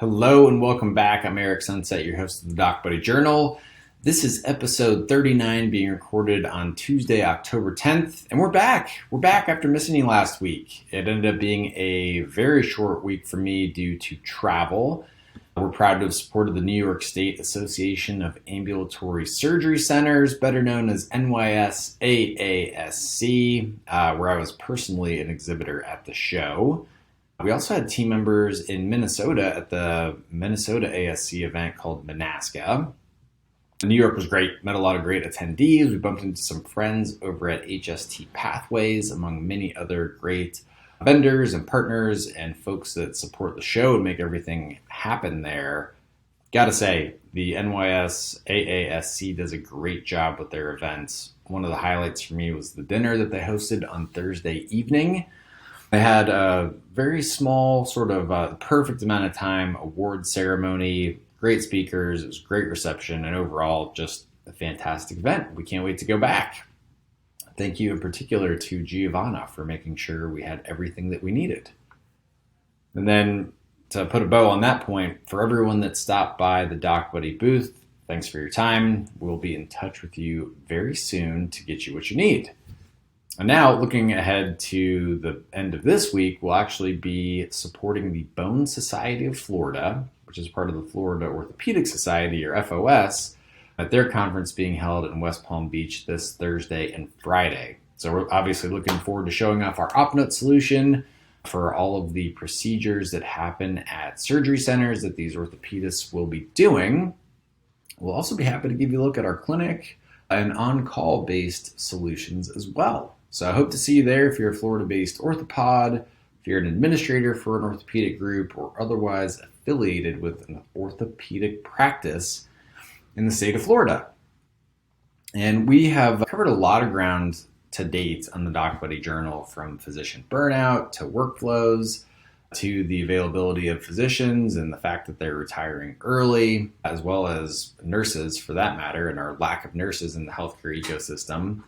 Hello and welcome back. I'm Eric Sunset, your host of the DocBuddy Journal. This is episode 39 being recorded on Tuesday, October 10th, and we're back. We're back after missing you last week. It ended up being a very short week for me due to travel. We're proud to have supported the New York State Association of Ambulatory Surgery Centers, better known as NYSAASC, where I was personally an exhibitor at the show. We also had team members in Minnesota at the Minnesota ASC event called NYSAASC. New York was great, met a lot of great attendees. We bumped into some friends over at HST Pathways, among many other great vendors and partners and folks that support the show and make everything happen there. Gotta say, the NYSAASC does a great job with their events. One of the highlights for me was the dinner that they hosted on Thursday evening. They had a very small, sort of perfect amount of time, award ceremony, great speakers, it was a great reception, and overall just a fantastic event. We can't wait to go back. Thank you in particular to Giovanna for making sure we had everything that we needed. And then to put a bow on that point, for everyone that stopped by the DocBuddy booth, thanks for your time. We'll be in touch with you very soon to get you what you need. And now, looking ahead to the end of this week, we'll actually be supporting the Bone Society of Florida, which is part of the Florida Orthopedic Society, or FOS, at their conference being held in West Palm Beach this Thursday and Friday. So we're obviously looking forward to showing off our OpNote solution for all of the procedures that happen at surgery centers that these orthopedists will be doing. We'll also be happy to give you a look at our clinic and on-call based solutions as well. So I hope to see you there if you're a Florida-based orthopod, if you're an administrator for an orthopedic group, or otherwise affiliated with an orthopedic practice in the state of Florida. And we have covered a lot of ground to date on the DocBuddy Journal, from physician burnout to workflows to the availability of physicians and the fact that they're retiring early, as well as nurses for that matter, and our lack of nurses in the healthcare ecosystem.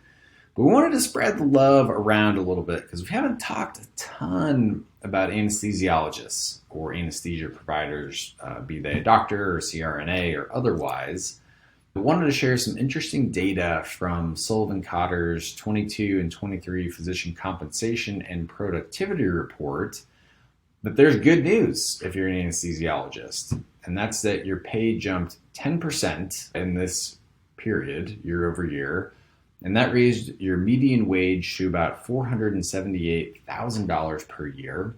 But we wanted to spread the love around a little bit because we haven't talked a ton about anesthesiologists or anesthesia providers, be they a doctor or CRNA or otherwise. We wanted to share some interesting data from Sullivan Cotter's 22 and 23 Physician Compensation and Productivity Report. But there's good news if you're an anesthesiologist, and that's that your pay jumped 10% in this period, year over year, and that raised your median wage to about $478,000 per year.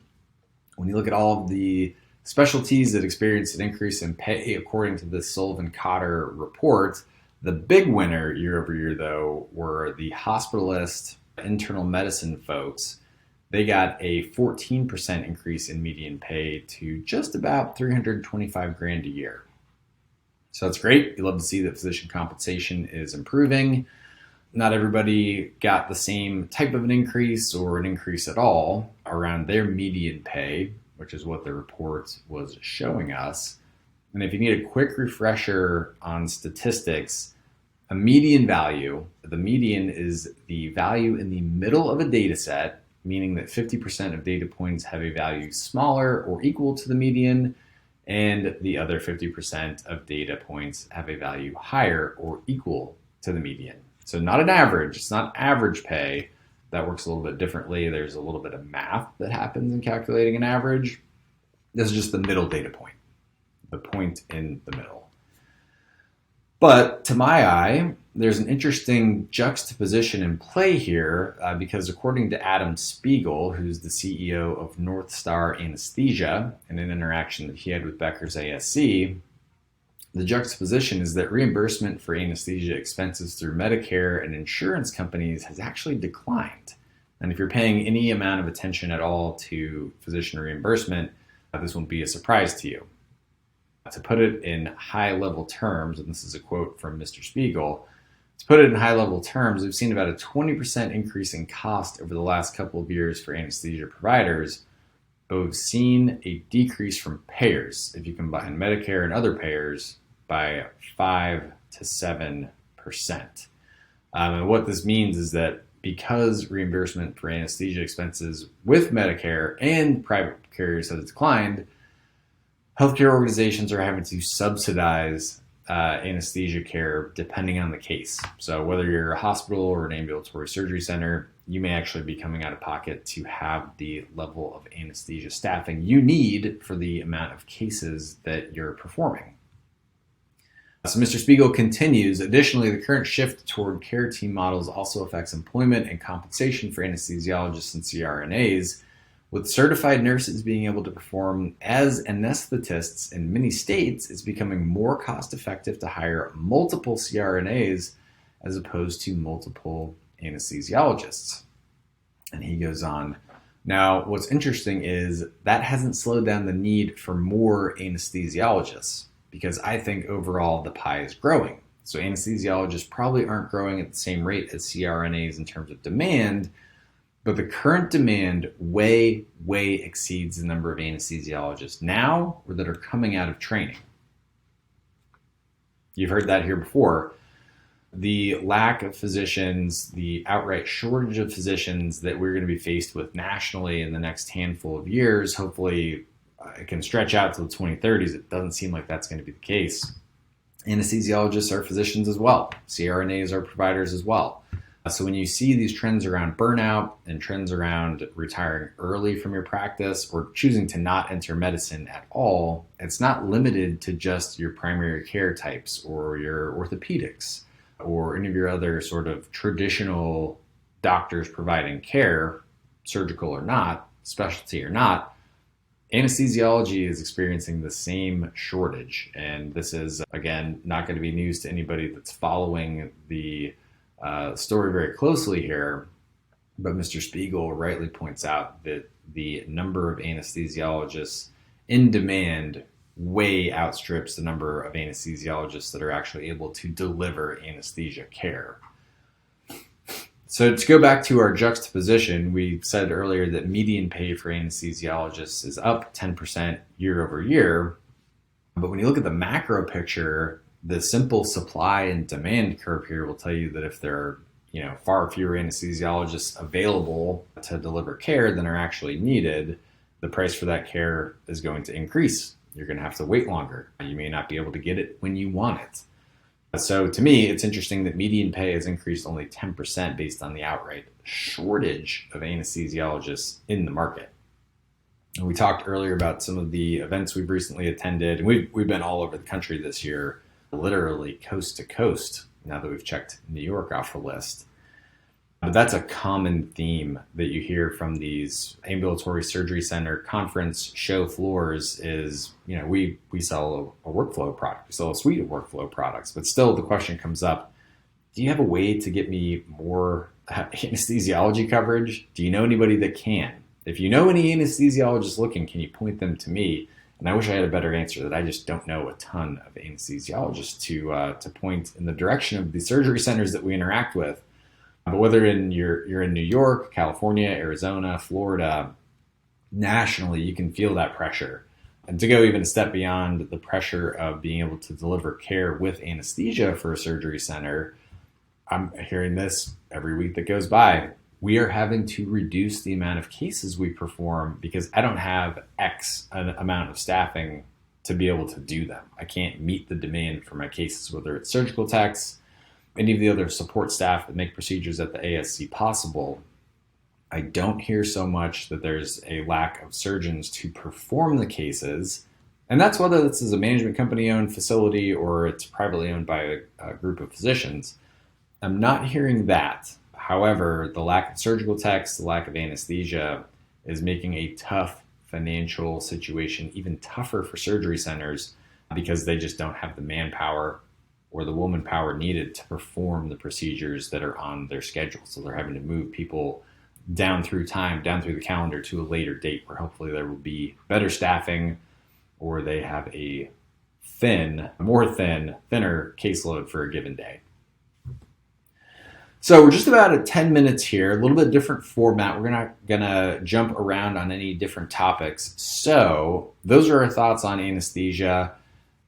When you look at all of the specialties that experienced an increase in pay, according to the Sullivan Cotter report, the big winner year over year, though, were the hospitalist, internal medicine folks. They got a 14% increase in median pay to just about $325,000 a year. So that's great. You love to see that physician compensation is improving. Not everybody got the same type of an increase or an increase at all around their median pay, which is what the report was showing us. And if you need a quick refresher on statistics, a median value, the median is the value in the middle of a data set, meaning that 50% of data points have a value smaller or equal to the median, and the other 50% of data points have a value higher or equal to the median. So not an average, it's not average pay. That works a little bit differently. There's a little bit of math that happens in calculating an average. This is just the middle data point, the point in the middle. But to my eye, there's an interesting juxtaposition in play here because according to Adam Spiegel, who's the CEO of North Star Anesthesia, in an interaction that he had with Becker's ASC, the juxtaposition is that reimbursement for anesthesia expenses through Medicare and insurance companies has actually declined. And if you're paying any amount of attention at all to physician reimbursement, this won't be a surprise to you. To put it in high-level terms, and this is a quote from Mr. Spiegel, to put it in high-level terms, we've seen about a 20% increase in cost over the last couple of years for anesthesia providers, but we've seen a decrease from payers, if you combine Medicare and other payers, by 5 to 7%. And what this means is that because reimbursement for anesthesia expenses with Medicare and private carriers has declined, healthcare organizations are having to subsidize anesthesia care depending on the case. So whether you're a hospital or an ambulatory surgery center, you may actually be coming out of pocket to have the level of anesthesia staffing you need for the amount of cases that you're performing. So Mr. Spiegel continues, additionally, the current shift toward care team models also affects employment and compensation for anesthesiologists and CRNAs, with certified nurses being able to perform as anesthetists in many states. It's becoming more cost effective to hire multiple CRNAs as opposed to multiple anesthesiologists. And he goes on. Now, what's interesting is that hasn't slowed down the need for more anesthesiologists, because I think overall the pie is growing. So anesthesiologists probably aren't growing at the same rate as CRNAs in terms of demand, but the current demand way exceeds the number of anesthesiologists now or that are coming out of training. You've heard that here before. The lack of physicians, the outright shortage of physicians that we're going to be faced with nationally in the next handful of years, hopefully it can stretch out to the 2030s. It doesn't seem like that's going to be the case. Anesthesiologists are physicians as well. CRNAs are providers as well. So when you see these trends around burnout and trends around retiring early from your practice or choosing to not enter medicine at all, it's not limited to just your primary care types or your orthopedics or any of your other sort of traditional doctors providing care, surgical or not, specialty or not. Anesthesiology is experiencing the same shortage. And this is, again, not going to be news to anybody that's following the story very closely here, but Mr. Spiegel rightly points out that the number of anesthesiologists in demand way outstrips the number of anesthesiologists that are actually able to deliver anesthesia care. So to go back to our juxtaposition, we said earlier that median pay for anesthesiologists is up 10% year over year, but when you look at the macro picture, the simple supply and demand curve here will tell you that if there are, far fewer anesthesiologists available to deliver care than are actually needed, the price for that care is going to increase. You're going to have to wait longer. You may not be able to get it when you want it. So to me, it's interesting that median pay has increased only 10% based on the outright shortage of anesthesiologists in the market. And we talked earlier about some of the events we've recently attended, and we've been all over the country this year, literally coast to coast, now that we've checked New York off the list. But that's a common theme that you hear from these ambulatory surgery center conference show floors is, we sell a workflow product, we sell a suite of workflow products, but still the question comes up, do you have a way to get me more anesthesiology coverage? Do you know anybody that can? If you know any anesthesiologists looking, can you point them to me? And I wish I had a better answer, that I just don't know a ton of anesthesiologists to point in the direction of the surgery centers that we interact with. But whether you're in New York, California, Arizona, Florida, nationally, you can feel that pressure. And to go even a step beyond the pressure of being able to deliver care with anesthesia for a surgery center, I'm hearing this every week that goes by. We are having to reduce the amount of cases we perform because I don't have X amount of staffing to be able to do them. I can't meet the demand for my cases, whether it's surgical techs, any of the other support staff that make procedures at the ASC possible. I don't hear so much that there's a lack of surgeons to perform the cases. And that's whether this is a management company owned facility or it's privately owned by a group of physicians. I'm not hearing that. However, the lack of surgical techs, the lack of anesthesia is making a tough financial situation even tougher for surgery centers because they just don't have the manpower or the woman power needed to perform the procedures that are on their schedule. So they're having to move people down through the calendar to a later date where hopefully there will be better staffing or they have a thinner caseload for a given day. So we're just about at 10 minutes here, a little bit different format. We're not gonna jump around on any different topics. So those are our thoughts on anesthesia.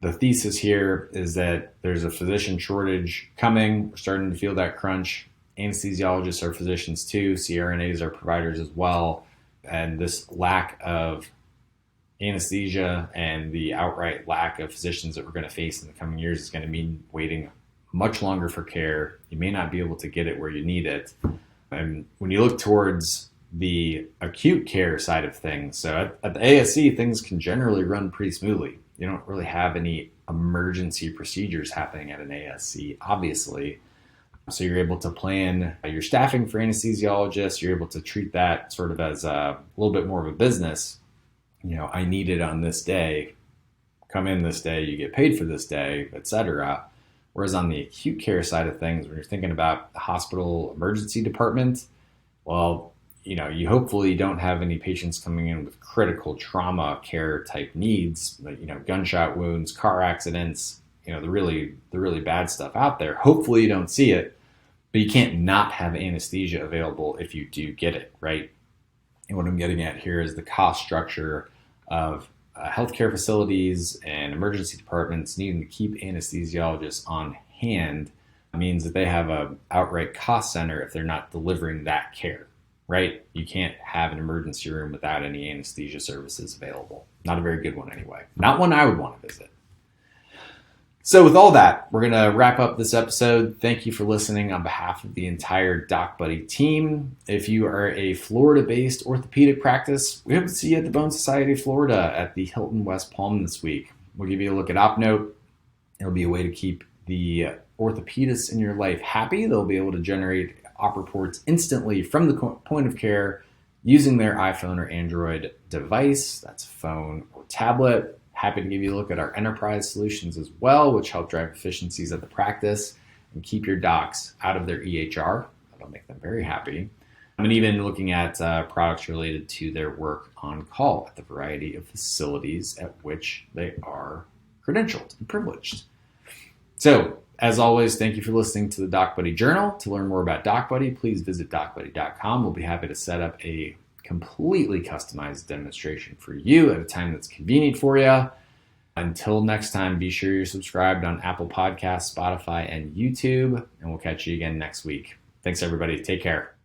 The thesis here is that there's a physician shortage coming. We're starting to feel that crunch. Anesthesiologists are physicians too. CRNAs are providers as well. And this lack of anesthesia and the outright lack of physicians that we're going to face in the coming years is going to mean waiting much longer for care. You may not be able to get it where you need it. And when you look towards the acute care side of things, so at the ASC, things can generally run pretty smoothly. You don't really have any emergency procedures happening at an ASC, obviously. So you're able to plan your staffing for anesthesiologists. You're able to treat that sort of as a little bit more of a business. I need it on this day, come in this day, you get paid for this day, etc. Whereas on the acute care side of things, when you're thinking about the hospital emergency department, well, you hopefully don't have any patients coming in with critical trauma care type needs, like, gunshot wounds, car accidents, the really bad stuff out there. Hopefully you don't see it, but you can't not have anesthesia available if you do get it, right? And what I'm getting at here is the cost structure of healthcare facilities and emergency departments needing to keep anesthesiologists on hand means that they have an outright cost center if they're not delivering that care, right? You can't have an emergency room without any anesthesia services available. Not a very good one anyway. Not one I would want to visit. So with all that, we're going to wrap up this episode. Thank you for listening on behalf of the entire DocBuddy team. If you are a Florida-based orthopedic practice, we hope to see you at the Bone Society of Florida at the Hilton West Palm this week. We'll give you a look at OpNote. It'll be a way to keep the orthopedists in your life happy. They'll be able to generate op reports instantly from the point of care using their iPhone or Android device. That's phone or tablet. Happy to give you a look at our enterprise solutions as well, which help drive efficiencies at the practice and keep your docs out of their EHR. That'll make them very happy. And even looking at products related to their work on call at the variety of facilities at which they are credentialed and privileged. So, as always, thank you for listening to the DocBuddy Journal. To learn more about DocBuddy, please visit DocBuddy.com. We'll be happy to set up a completely customized demonstration for you at a time that's convenient for you. Until next time, be sure you're subscribed on Apple Podcasts, Spotify, and YouTube, and we'll catch you again next week. Thanks, everybody. Take care.